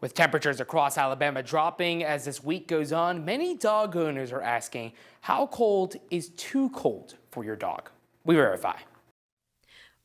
With temperatures across Alabama dropping as this week goes on, many dog owners are asking, how cold is too cold for your dog? We verify.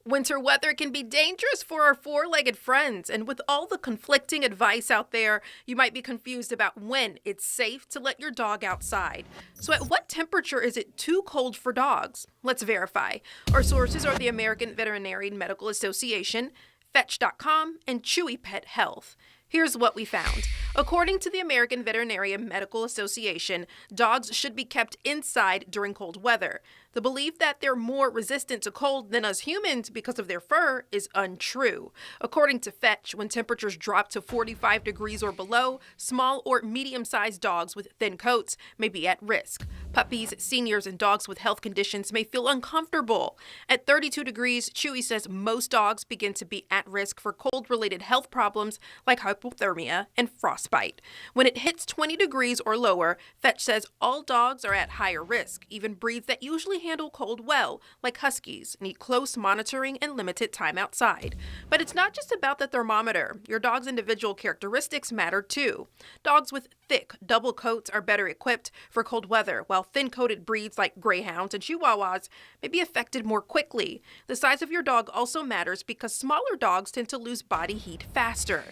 Winter weather can be dangerous for our four-legged friends, and with all the conflicting advice out there, you might be confused about when it's safe to let your dog outside. So at what temperature is it too cold for dogs? Let's verify. Our sources are the American Veterinary Medical Association, Fetch.com, and Chewy Pet Health. Here's what we found. According to the American Veterinary Medical Association, dogs should be kept inside during cold weather. The belief that they're more resistant to cold than us humans because of their fur is untrue. According to Fetch, when temperatures drop to 45 degrees or below, small or medium-sized dogs with thin coats may be at risk. Puppies, seniors, and dogs with health conditions may feel uncomfortable. At 32 degrees, Chewy says most dogs begin to be at risk for cold-related health problems like hypothermia and frostbite. When it hits 20 degrees or lower, Fetch says all dogs are at higher risk. Even breeds that usually handle cold well, like huskies, need close monitoring and limited time outside. But it's not just about the thermometer. Your dog's individual characteristics matter too. Dogs with thick, double coats are better equipped for cold weather, while thin-coated breeds like greyhounds and chihuahuas may be affected more quickly. The size of your dog also matters because smaller dogs tend to lose body heat faster.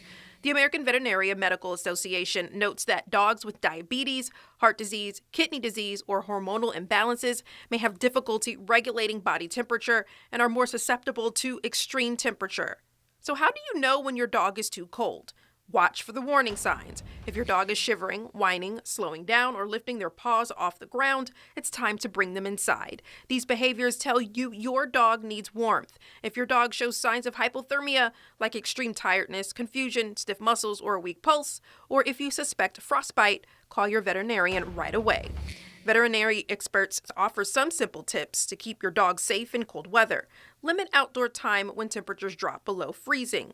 The American Veterinary Medical Association notes that dogs with diabetes, heart disease, kidney disease, or hormonal imbalances may have difficulty regulating body temperature and are more susceptible to extreme temperature. So how do you know when your dog is too cold? Watch for the warning signs. If your dog is shivering, whining, slowing down, or lifting their paws off the ground, it's time to bring them inside. These behaviors tell you your dog needs warmth. If your dog shows signs of hypothermia, like extreme tiredness, confusion, stiff muscles, or a weak pulse, or if you suspect frostbite, call your veterinarian right away. Veterinary experts offer some simple tips to keep your dog safe in cold weather. Limit outdoor time when temperatures drop below freezing.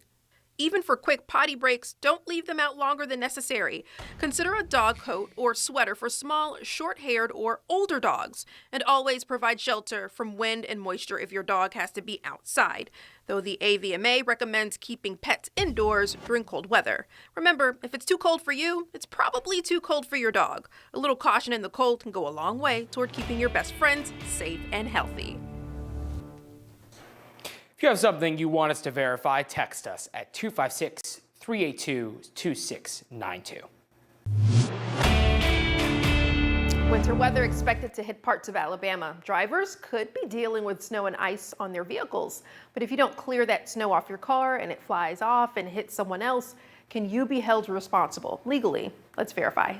Even for quick potty breaks, don't leave them out longer than necessary. Consider a dog coat or sweater for small, short-haired, or older dogs. And always provide shelter from wind and moisture if your dog has to be outside, though the AVMA recommends keeping pets indoors during cold weather. Remember, if it's too cold for you, it's probably too cold for your dog. A little caution in the cold can go a long way toward keeping your best friends safe and healthy. If you have something you want us to verify, text us at 256-382-2692. Winter weather expected to hit parts of Alabama. Drivers could be dealing with snow and ice on their vehicles. But if you don't clear that snow off your car and it flies off and hits someone else, can you be held responsible legally? Let's verify.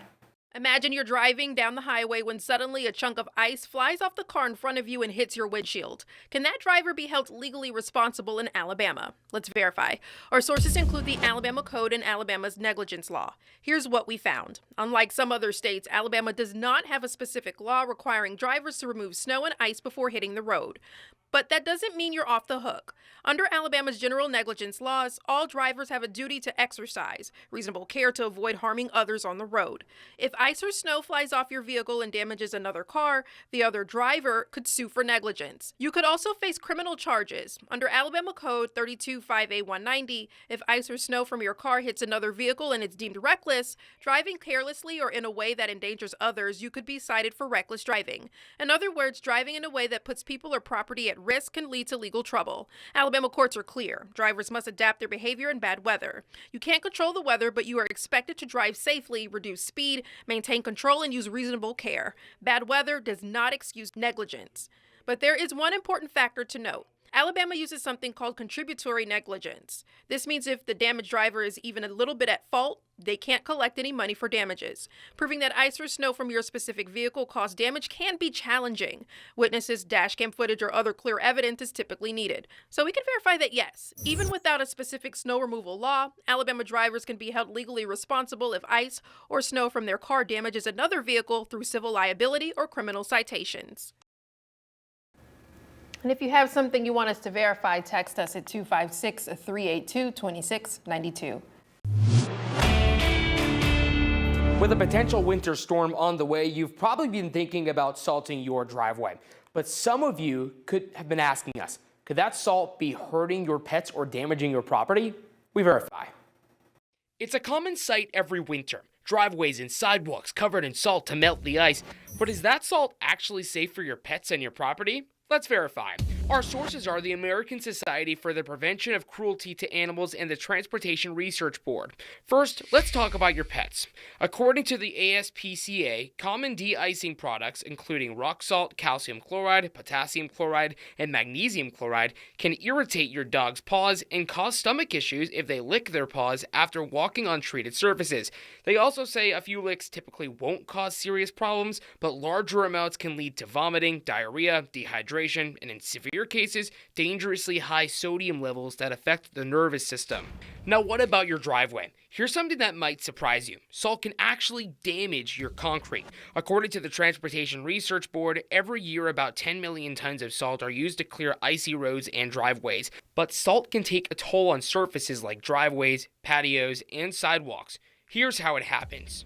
Imagine you're driving down the highway when suddenly a chunk of ice flies off the car in front of you and hits your windshield. Can that driver be held legally responsible in Alabama? Let's verify. Our sources include the Alabama Code and Alabama's negligence law. Here's what we found. Unlike some other states, Alabama does not have a specific law requiring drivers to remove snow and ice before hitting the road. But that doesn't mean you're off the hook. Under Alabama's general negligence laws, all drivers have a duty to exercise reasonable care to avoid harming others on the road. If ice or snow flies off your vehicle and damages another car, the other driver could sue for negligence. You could also face criminal charges. Under Alabama Code 325A190, if ice or snow from your car hits another vehicle and it's deemed reckless, driving carelessly or in a way that endangers others, you could be cited for reckless driving. In other words, driving in a way that puts people or property at risk can lead to legal trouble. Alabama courts are clear. Drivers must adapt their behavior in bad weather. You can't control the weather, but you are expected to drive safely, reduce speed, maintain control, and use reasonable care. Bad weather does not excuse negligence. But there is one important factor to note. Alabama uses something called contributory negligence. This means if the damaged driver is even a little bit at fault, they can't collect any money for damages. Proving that ice or snow from your specific vehicle caused damage can be challenging. Witnesses, dashcam footage, or other clear evidence is typically needed. So we can verify that yes, even without a specific snow removal law, Alabama drivers can be held legally responsible if ice or snow from their car damages another vehicle through civil liability or criminal citations. And if you have something you want us to verify, text us at 256-382-2692. With a potential winter storm on the way, you've probably been thinking about salting your driveway. But some of you could have been asking us, could that salt be hurting your pets or damaging your property? We verify. It's a common sight every winter. Driveways and sidewalks covered in salt to melt the ice. But is that salt actually safe for your pets and your property? Let's verify. Our sources are the American Society for the Prevention of Cruelty to Animals and the Transportation Research Board. First, let's talk about your pets. According to the ASPCA, common de-icing products, including rock salt, calcium chloride, potassium chloride, and magnesium chloride, can irritate your dog's paws and cause stomach issues if they lick their paws after walking on treated surfaces. They also say a few licks typically won't cause serious problems, but larger amounts can lead to vomiting, diarrhea, dehydration, and in severe cases, dangerously high sodium levels that affect the nervous system. Now, what about your driveway? Here's something that might surprise you. Salt can actually damage your concrete. According to the Transportation Research Board, every year about 10 million tons of salt are used to clear icy roads and driveways. But salt can take a toll on surfaces like driveways, patios, and sidewalks. Here's how it happens.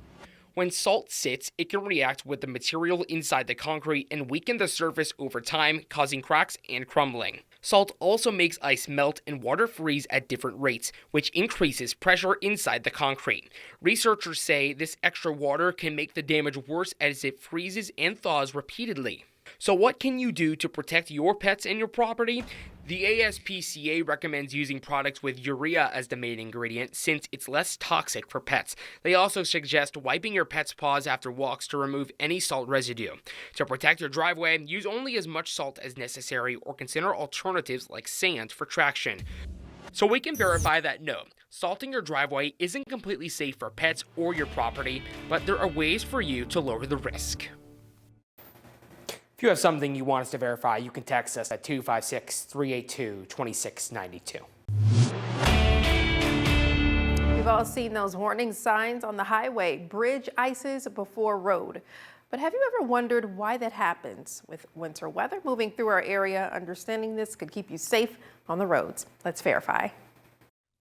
When salt sits, it can react with the material inside the concrete and weaken the surface over time, causing cracks and crumbling. Salt also makes ice melt and water freeze at different rates, which increases pressure inside the concrete. Researchers say this extra water can make the damage worse as it freezes and thaws repeatedly. So what can you do to protect your pets and your property? The ASPCA recommends using products with urea as the main ingredient since it's less toxic for pets. They also suggest wiping your pet's paws after walks to remove any salt residue. To protect your driveway, use only as much salt as necessary or consider alternatives like sand for traction. So we can verify that no, salting your driveway isn't completely safe for pets or your property, but there are ways for you to lower the risk. If you have something you want us to verify, you can text us at 256-382-2692. We've all seen those warning signs on the highway, bridge ices before road. But have you ever wondered why that happens? With winter weather moving through our area, understanding this could keep you safe on the roads. Let's verify.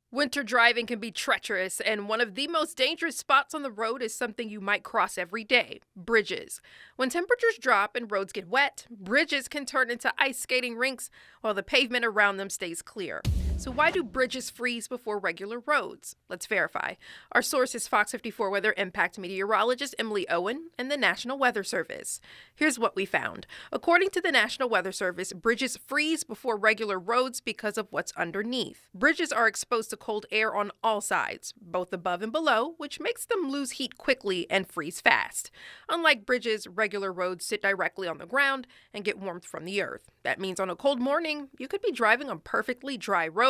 Winter driving can be treacherous, and one of the most dangerous spots on the road is something you might cross every day: bridges. When temperatures drop and roads get wet, bridges can turn into ice skating rinks while the pavement around them stays clear. So why do bridges freeze before regular roads? Let's verify. Our source is Fox 54 Weather Impact meteorologist Emily Owen and the National Weather Service. Here's what we found. According to the National Weather Service, bridges freeze before regular roads because of what's underneath. Bridges are exposed to cold air on all sides, both above and below, which makes them lose heat quickly and freeze fast. Unlike bridges, regular roads sit directly on the ground and get warmth from the earth. That means on a cold morning, you could be driving on perfectly dry road,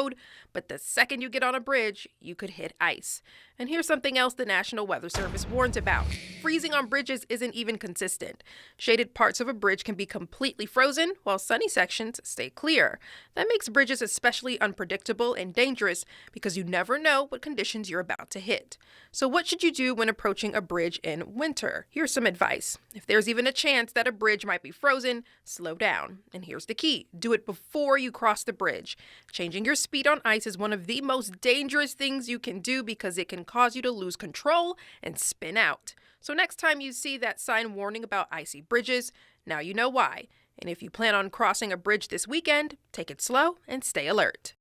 but the second you get on a bridge, you could hit ice. And here's something else the National Weather Service warns about. Freezing on bridges isn't even consistent. Shaded parts of a bridge can be completely frozen, while sunny sections stay clear. That makes bridges especially unpredictable and dangerous because you never know what conditions you're about to hit. So what should you do when approaching a bridge in winter? Here's some advice. If there's even a chance that a bridge might be frozen, slow down. And here's the key. Do it before you cross the bridge. Changing your speed on ice is one of the most dangerous things you can do because it can cause you to lose control and spin out. So next time you see that sign warning about icy bridges, now you know why. And if you plan on crossing a bridge this weekend, take it slow and stay alert.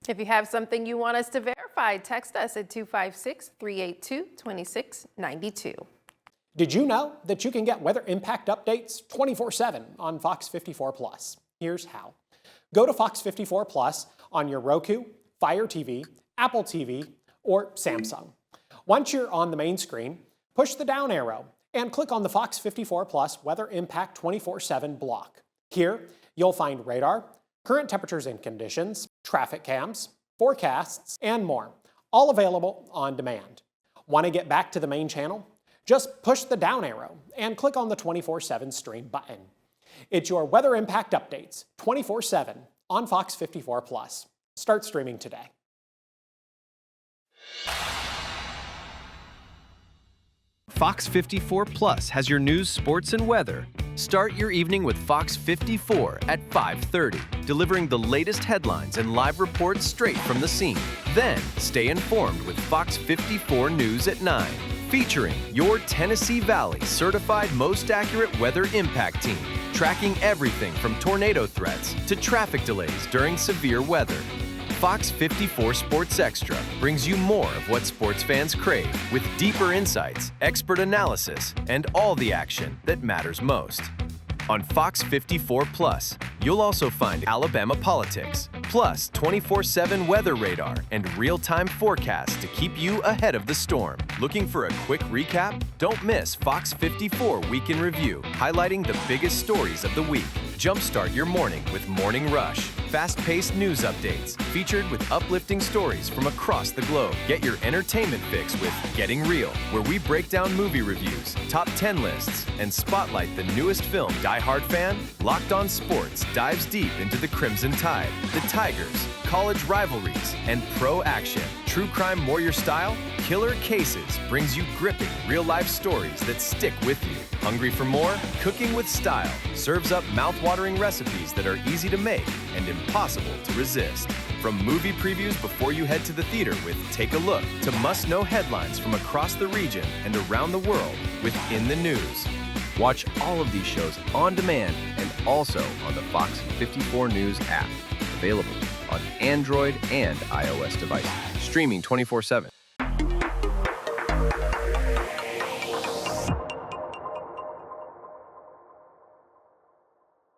If you have something you want us to verify, text us at 256-382-2692. Did you know that you can get weather impact updates 24/7 on Fox 54 Plus? Here's how. Go to Fox 54 Plus on your Roku, Fire TV, Apple TV, or Samsung. Once you're on the main screen, push the down arrow and click on the Fox 54 Plus Weather Impact 24/7 block. Here, you'll find radar, current temperatures and conditions, traffic cams, forecasts, and more, all available on demand. Want to get back to the main channel? Just push the down arrow and click on the 24/7 stream button. It's your weather impact updates 24/7 on Fox 54 Plus. Start streaming today. Fox 54 Plus has your news, sports, and weather. Start your evening with Fox 54 at 5:30, delivering the latest headlines and live reports straight from the scene. Then, stay informed with Fox 54 News at 9, featuring your Tennessee Valley certified most accurate weather impact team, tracking everything from tornado threats to traffic delays during severe weather. Fox 54 Sports Extra brings you more of what sports fans crave, with deeper insights, expert analysis, and all the action that matters most. On Fox 54 Plus, you'll also find Alabama politics, plus 24/7 weather radar and real-time forecasts to keep you ahead of the storm. Looking for a quick recap? Don't miss Fox 54 Week in Review, highlighting the biggest stories of the week. Jumpstart your morning with Morning Rush. Fast-paced news updates, featured with uplifting stories from across the globe. Get your entertainment fix with Getting Real, where we break down movie reviews, top 10 lists, and spotlight the newest film. Die Hard fan? Locked On Sports dives deep into the Crimson Tide, the Tigers, college rivalries, and pro action. True crime warrior style? Killer Cases brings you gripping real-life stories that stick with you. Hungry for more? Cooking with Style serves up mouth-watering recipes that are easy to make and impossible to resist. From movie previews before you head to the theater with Take a Look, to must-know headlines from across the region and around the world with In the News. Watch all of these shows on demand and also on the Fox 54 News app, available on Android and iOS devices, streaming 24/7.